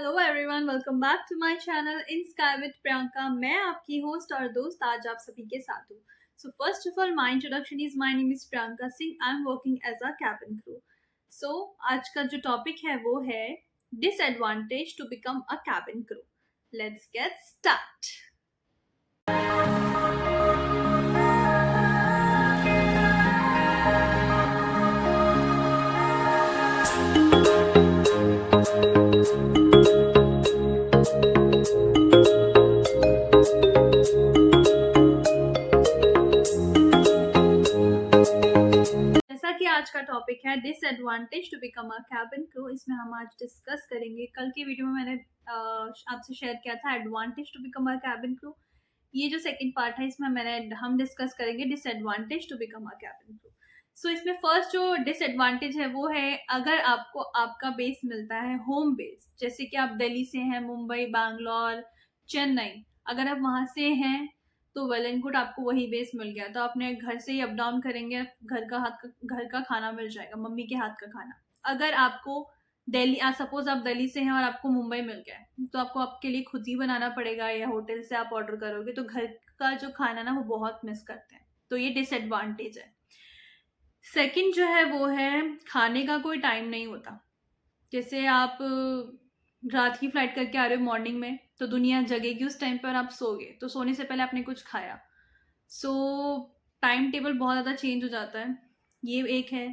Hello everyone, welcome back to my channel in sky with Priyanka. मैं आपकी host और दोस्त आज आप सभी के साथ हूँ। So first of all, my introduction is my name is Priyanka Singh. I am working as a cabin crew. So आज का जो टॉपिक है वो है disadvantage to become a cabin crew. Let's get start. जैसा कि आज का टॉपिक है disadvantage to become a cabin crew, इसमें हम आज डिस्कस करेंगे। कल की वीडियो में मैंने आपसे शेयर किया था advantage to become a cabin crew. ये जो सेकंड पार्ट है इसमें हम डिस्कस करेंगे disadvantage to become a cabin crew. So इसमें फर्स्ट जो डिसएडवांटेज है वो है, अगर आपको आपका बेस मिलता है होम बेस, जैसे कि आप दिल्ली से हैं, मुंबई, बैंगलोर, चेन्नई, अगर आप वहां से हैं तो वेल एंड गुड, आपको वही बेस मिल गया तो अपने घर से ही अप डाउन करेंगे, घर का खाना मिल जाएगा, मम्मी के हाथ का खाना। अगर आपको दिल्ली सपोज आप दिल्ली से हैं और आपको मुंबई मिल गया है तो आपको आपके लिए खुद ही बनाना पड़ेगा या होटल से आप ऑर्डर करोगे, तो घर का जो खाना ना वो बहुत मिस करते हैं, तो ये डिसएडवांटेज है। सेकंड जो है वो है, खाने का कोई टाइम नहीं होता। जैसे आप रात की फ्लाइट करके आ रहे हो मॉर्निंग में, तो दुनिया जगेगी उस टाइम पर, आप सोगे तो सोने से पहले आपने कुछ खाया। सो टाइम टेबल बहुत ज़्यादा चेंज हो जाता है, ये एक है।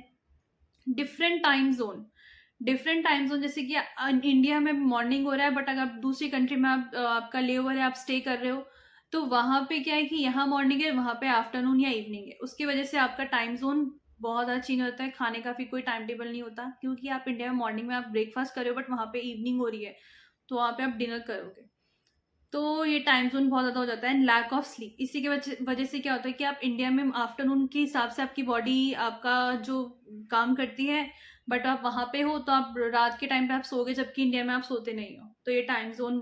डिफरेंट टाइम जोन जैसे कि इंडिया में मॉर्निंग हो रहा है, बट अगर आप दूसरी कंट्री में आपका ले ओवर है, आप स्टे कर रहे हो, तो वहाँ पे क्या है कि यहाँ मॉर्निंग है, वहाँ पे आफ्टरनून या इवनिंग है। उसकी वजह से आपका टाइम जोन बहुत ज़्यादा चेंज होता है। खाने का भी कोई टाइम टेबल नहीं होता, क्योंकि आप इंडिया में मॉर्निंग में आप ब्रेकफास्ट कर रहे हो, बट वहाँ पे इवनिंग हो रही है, तो वहाँ पे आप डिनर करोगे, तो ये टाइम जोन बहुत ज़्यादा हो जाता है। एंड लैक ऑफ स्लीप, इसी की वजह से क्या होता है कि आप इंडिया में आफ्टरनून के हिसाब से आपकी बॉडी आपका जो काम करती है, बट आप वहाँ पे हो तो आप रात के टाइम पे आप सोगे, जबकि इंडिया में आप सोते नहीं हो। तो ये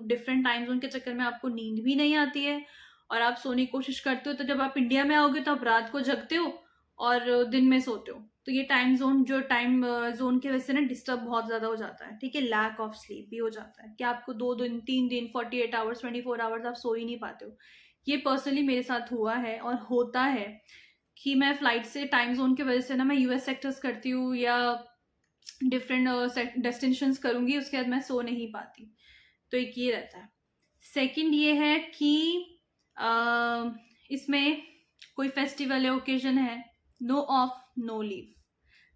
डिफरेंट टाइम जोन के चक्कर में आपको नींद भी नहीं आती है और आप सोने की कोशिश करते हो, तो जब आप इंडिया में आओगे तो आप रात को जगते हो और दिन में सोते हो। तो ये टाइम जोन की वजह से ना डिस्टर्ब बहुत ज़्यादा हो जाता है। ठीक है, लैक ऑफ स्लीप भी हो जाता है कि आपको 2 दिन 3 दिन 48 आवर्स 24 आवर्स आप सो ही नहीं पाते हो। ये पर्सनली मेरे साथ हुआ है और होता है कि मैं फ्लाइट से टाइम जोन की वजह से ना, मैं यूएस सेक्टर्स करती हूँ या डिफरेंट डेस्टिनेशंस करूँगी, उसके बाद मैं सो नहीं पाती। तो एक ये रहता है। सेकंड ये है कि इसमें कोई फेस्टिवल है, ओकेजन है, no off no leave.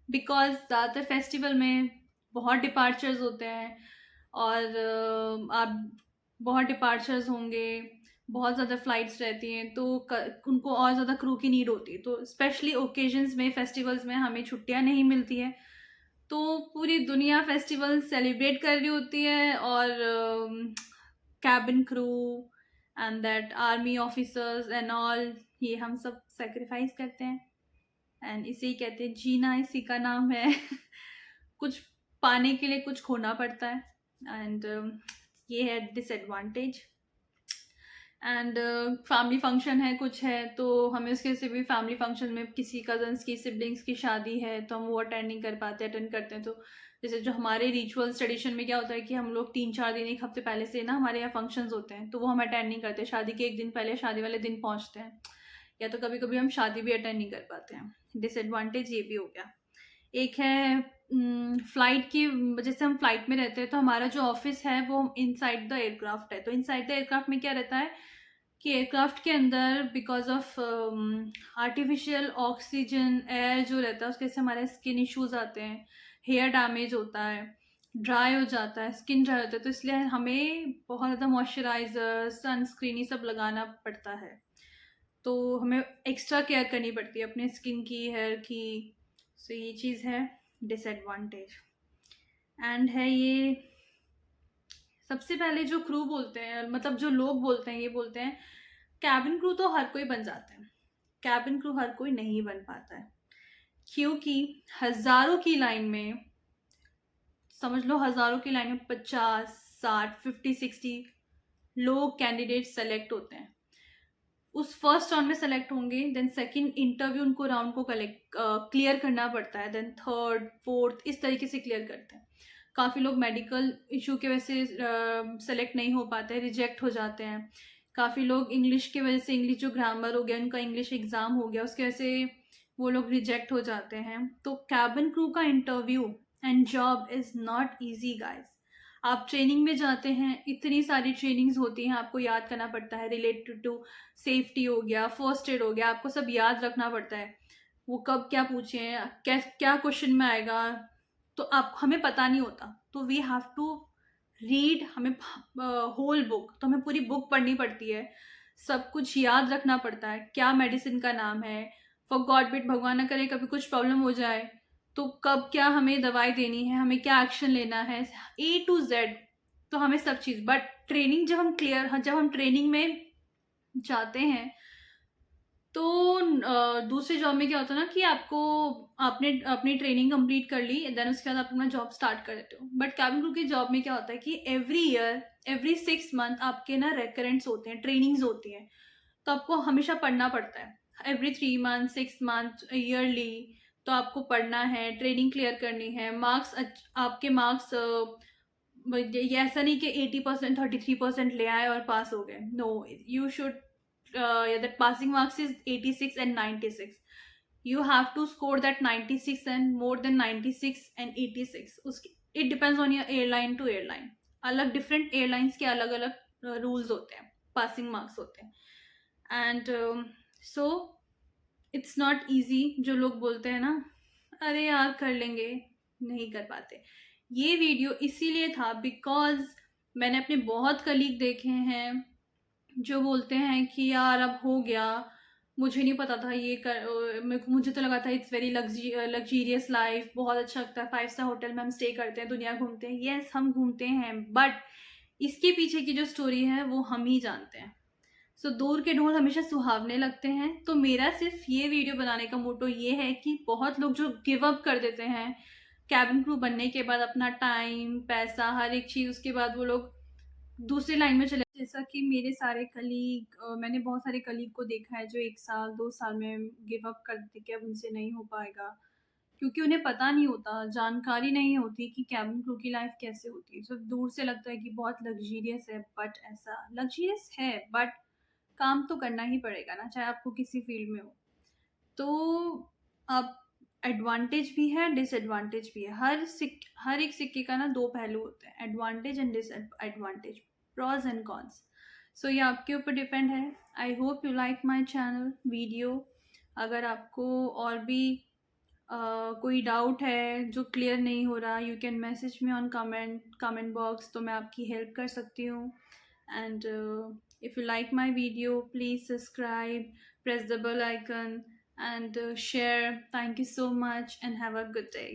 Because ज़्यादातर फेस्टिवल में बहुत डिपार्चर्स होते हैं और आप बहुत डिपार्चर्स होंगे, बहुत ज़्यादा फ्लाइट्स रहती हैं, तो उनको और ज़्यादा क्रू की नीड होती है। तो स्पेशली ओकेजन्स में, फेस्टिवल्स में हमें छुट्टियां नहीं मिलती है, तो पूरी दुनिया फेस्टिवल सेलिब्रेट कर रही होती है और cabin crew and that army officers and all, ये हम सब सेक्रीफाइस करते हैं। एंड इसे ही कहते हैं जीना, इसी का नाम है। कुछ पाने के लिए कुछ खोना पड़ता है, एंड ये है डिसएडवांटेज। एंड फैमिली फंक्शन है, कुछ है, तो हमें उसके से भी फैमिली फंक्शन में किसी कजन्स की, सिबलिंग्स की शादी है तो हम वो अटेंड नहीं कर पाते, अटेंड करते हैं तो जैसे जो हमारे रिचुअल्स ट्रेडिशन में क्या होता है कि हम लोग 3-4 दिन, एक हफ्ते पहले से ना हमारे यहाँ फंक्शंस होते हैं, तो वो हम अटेंड नहीं करते। शादी के एक दिन पहले शादी वाले दिन पहुँचते हैं, या तो कभी कभी हम शादी भी अटेंड नहीं कर पाते हैं। डिसएडवांटेज ये भी हो गया। एक है फ्लाइट की वजह से, हम फ्लाइट में रहते हैं तो हमारा जो ऑफिस है वो इनसाइड द एयरक्राफ्ट है। तो इनसाइड द एयरक्राफ्ट में क्या रहता है कि एयरक्राफ्ट के अंदर because of artificial oxygen air जो रहता है, उसके से हमारे स्किन इश्यूज आते हैं, हेयर डैमेज होता है, ड्राई हो जाता है, स्किन ड्राई होता है, तो इसलिए हमें बहुत ज़्यादा मॉइस्चराइजर, सनस्क्रीन ये सब लगाना पड़ता है। तो हमें एक्स्ट्रा केयर करनी पड़ती है अपने स्किन की, हेयर की। सो ये चीज़ है डिसएडवांटेज। एंड है ये, सबसे पहले जो क्रू बोलते हैं, मतलब जो लोग बोलते हैं, ये बोलते हैं कैबिन क्रू तो हर कोई बन जाता है, कैबिन क्रू हर कोई नहीं बन पाता है, क्योंकि हजारों की लाइन में, समझ लो हजारों की लाइन में 50 60 50 60 लोग कैंडिडेट सेलेक्ट होते हैं। उस फर्स्ट राउंड में सेलेक्ट होंगे, देन सेकंड इंटरव्यू उनको राउंड को क्लियर करना पड़ता है, देन थर्ड फोर्थ इस तरीके से क्लियर करते हैं। काफ़ी लोग मेडिकल इशू की वजह से सेलेक्ट नहीं हो पाते, रिजेक्ट हो जाते हैं। काफ़ी लोग इंग्लिश की वजह से, इंग्लिश जो ग्रामर हो गया, उनका इंग्लिश एग्ज़ाम हो गया, उसकी वजह से वो लोग रिजेक्ट हो जाते हैं। तो कैबिन क्रू का interview and job is not easy guys. आप ट्रेनिंग में जाते हैं, इतनी सारी ट्रेनिंग्स होती हैं, आपको याद करना पड़ता है, रिलेटेड टू सेफ्टी हो गया, फर्स्ट एड हो गया, आपको सब याद रखना पड़ता है। वो कब क्या पूछे हैं, क्या क्या क्वेश्चन में आएगा, तो आप हमें पता नहीं होता, तो वी हैव टू रीड, हमें होल बुक, तो हमें पूरी बुक पढ़नी पड़ती है, सब कुछ याद रखना पड़ता है, क्या मेडिसिन का नाम है, फॉर गॉड बिट, भगवान न करे कभी कुछ प्रॉब्लम हो जाए तो कब क्या हमें दवाई देनी है, हमें क्या एक्शन लेना है, ए टू जेड, तो हमें सब चीज़। बट ट्रेनिंग जब हम ट्रेनिंग में जाते हैं, तो दूसरे जॉब में क्या होता है ना कि आपको, आपने अपनी ट्रेनिंग कंप्लीट कर ली, देन उसके बाद आप अपना जॉब स्टार्ट कर देते हो। बट कैबिन क्रू की जॉब में क्या होता है कि एवरी ईयर, एवरी 6 मंथ आपके ना रेकरेंट्स होते हैं, ट्रेनिंग्स होती हैं, तो आपको हमेशा पढ़ना पड़ता है। एवरी 3 मंथ, 6 मंथ, ईयरली, तो आपको पढ़ना है, ट्रेनिंग क्लियर करनी है, मार्क्स, आपके मार्क्स, ये ऐसा नहीं कि 80%, 33% ले आए और पास हो गए। No, you should, that passing marks is 86 and 96. You have to score that 96 and more than 96 and 86. उसकी, it depends on your airline to airline. अलग different airlines के अलग अलग rules होते हैं, passing marks होते हैं। And so it's not easy। जो लोग बोलते हैं ना, अरे यार कर लेंगे, नहीं कर पाते। ये वीडियो इसीलिए था बिकॉज मैंने अपने बहुत कलीग देखे हैं जो बोलते हैं कि यार अब हो गया, मुझे नहीं पता था ये मुझे तो लगा था इट्स वेरी लग्जीरियस लाइफ, बहुत अच्छा लगता है, 5 स्टार होटल में हम स्टे करते हैं, दुनिया घूमते हैं। यस, हम घूमते हैं, बट इसके पीछे की जो स्टोरी है वो हम ही जानते हैं। सो दूर के ढोल हमेशा सुहावने लगते हैं। तो मेरा सिर्फ ये वीडियो बनाने का मोटो ये है कि बहुत लोग जो गिव अप कर देते हैं कैबिन क्रू बनने के बाद, अपना टाइम, पैसा, हर एक चीज़, उसके बाद वो लोग दूसरी लाइन में चले। जैसा कि मेरे सारे कलीग, मैंने बहुत सारे कलीग को देखा है जो 1 साल 2 साल में गिव अप कर देते कि अब उनसे नहीं हो पाएगा, क्योंकि उन्हें पता नहीं होता, जानकारी नहीं होती कि कैबिन क्रू की लाइफ कैसे होती है। सिर्फ दूर से लगता है कि बहुत लग्जीरियस है, बट ऐसा लग्जीरियस है, बट काम तो करना ही पड़ेगा ना, चाहे आपको किसी फील्ड में हो। तो अब एडवांटेज भी है, डिसएडवांटेज भी है। हर एक सिक्के का ना दो पहलू होते हैं, advantage and disadvantage, pros and cons. So ये आपके ऊपर डिपेंड है। I hope you like my channel video. अगर आपको और भी कोई डाउट है जो क्लियर नहीं हो रहा, you can message me on comment box, तो मैं आपकी हेल्प कर सकती हूँ। And if you like my video, please subscribe, press the bell icon, and share. Thank you so much and have a good day.